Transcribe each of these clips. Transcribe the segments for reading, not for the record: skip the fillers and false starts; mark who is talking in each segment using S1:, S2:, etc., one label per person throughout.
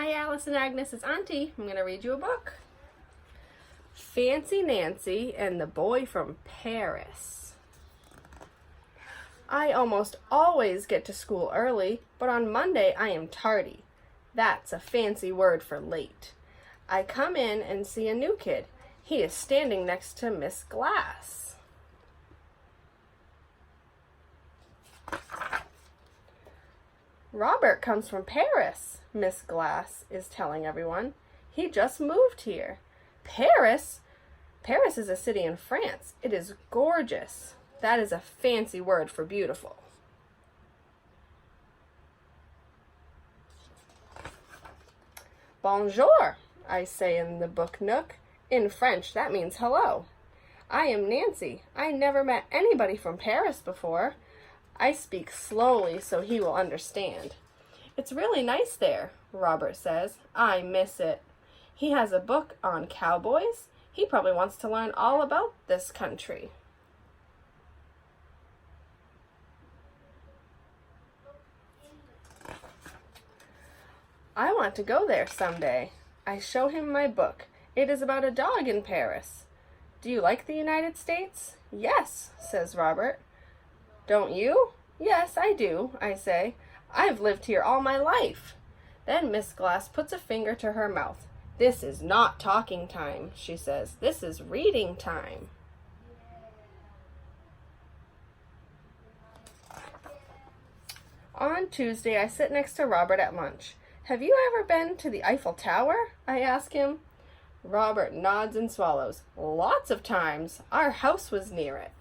S1: Hi, Alice and Agnes, it's Auntie. I'm going to read you a book. Fancy Nancy and the Boy from Paris. I almost always get to school early, but on Monday I am tardy. That's a fancy word for late. I come in and see a new kid. He is standing next to Miss Glass. Robert comes from Paris, Miss Glass is telling everyone. He just moved here. Paris? Paris is a city in France. It is gorgeous. That is a fancy word for beautiful. Bonjour, I say in the book nook. In French, that means hello. I am Nancy. I never met anybody from Paris before. I speak slowly so he will understand. It's really nice there, Robert says. I miss it. He has a book on cowboys. He probably wants to learn all about this country. I want to go there someday. I show him my book. It is about a dog in Paris. Do you like the United States? Yes, says Robert. Don't you? Yes, I do, I say. I've lived here all my life. Then Miss Glass puts a finger to her mouth. This is not talking time, she says. This is reading time. On Tuesday, I sit next to Robert at lunch. Have you ever been to the Eiffel Tower? I ask him. Robert nods and swallows. Lots of times. Our house was near it.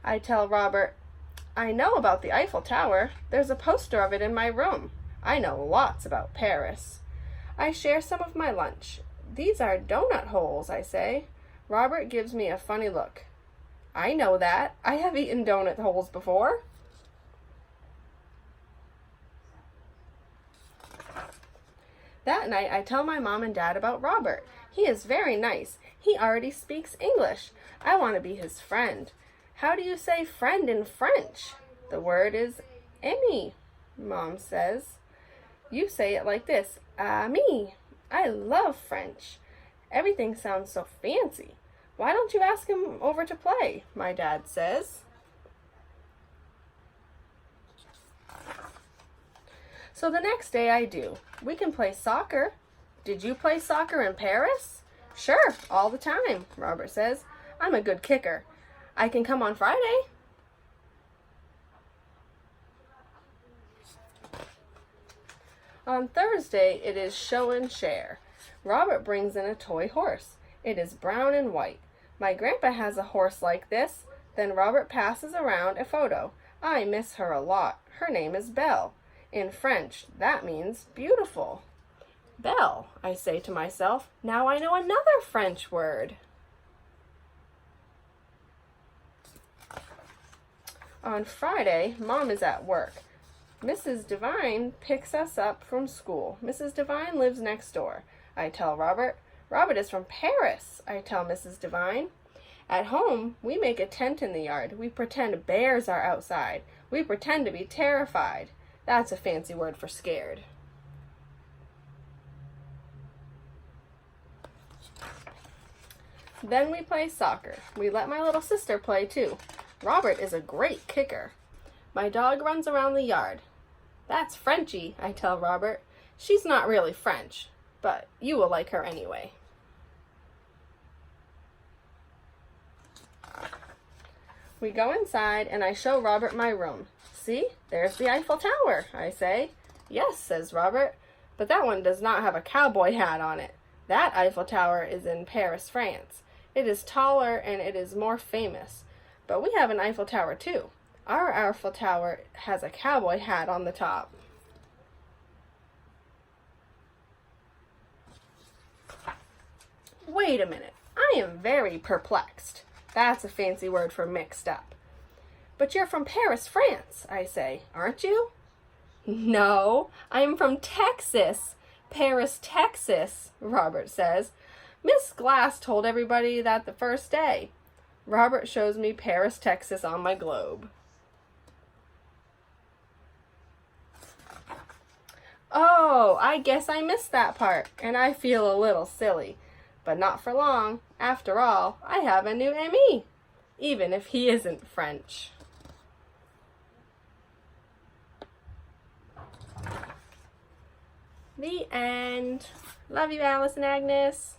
S1: I tell Robert, I know about the Eiffel Tower. There's a poster of it in my room. I know lots about Paris. I share some of my lunch. These are donut holes, I say. Robert gives me a funny look. I know that. I have eaten donut holes before. That night, I tell my mom and dad about Robert. He is very nice. He already speaks English. I want to be his friend. How do you say friend in French? The word is ami, Mom says. You say it like this, ami. I love French. Everything sounds so fancy. Why don't you ask him over to play? My dad says. So the next day I do. We can play soccer. Did you play soccer in Paris? Sure, all the time, Robert says. I'm a good kicker. I can come on Friday. On Thursday, it is show and share. Robert brings in a toy horse. It is brown and white. My grandpa has a horse like this. Then Robert passes around a photo. I miss her a lot. Her name is Belle. In French, that means beautiful. Belle, I say to myself. Now I know another French word. On Friday, Mom is at work. Mrs. Devine picks us up from school. Mrs. Devine lives next door. I tell Robert. Robert is from Paris, I tell Mrs. Devine. At home, we make a tent in the yard. We pretend bears are outside. We pretend to be terrified. That's a fancy word for scared. Then we play soccer. We let my little sister play too. Robert is a great kicker. My dog runs around the yard. That's Frenchie, I tell Robert. She's not really French, but you will like her anyway. We go inside and I show Robert my room. See, there's the Eiffel Tower, I say. Yes, says Robert, but that one does not have a cowboy hat on it. That Eiffel Tower is in Paris, France. It is taller and it is more famous. But we have an Eiffel Tower too. Our Eiffel Tower has a cowboy hat on the top. Wait a minute. I am very perplexed. That's a fancy word for mixed up. But you're from Paris, France, I say, aren't you? No, I'm from Texas. Paris, Texas, Robert says. Miss Glass told everybody that the first day. Robert shows me Paris, Texas on my globe. Oh, I guess I missed that part, and I feel a little silly. But not for long. After all, I have a new ami, even if he isn't French. The end. Love you, Alice and Agnes.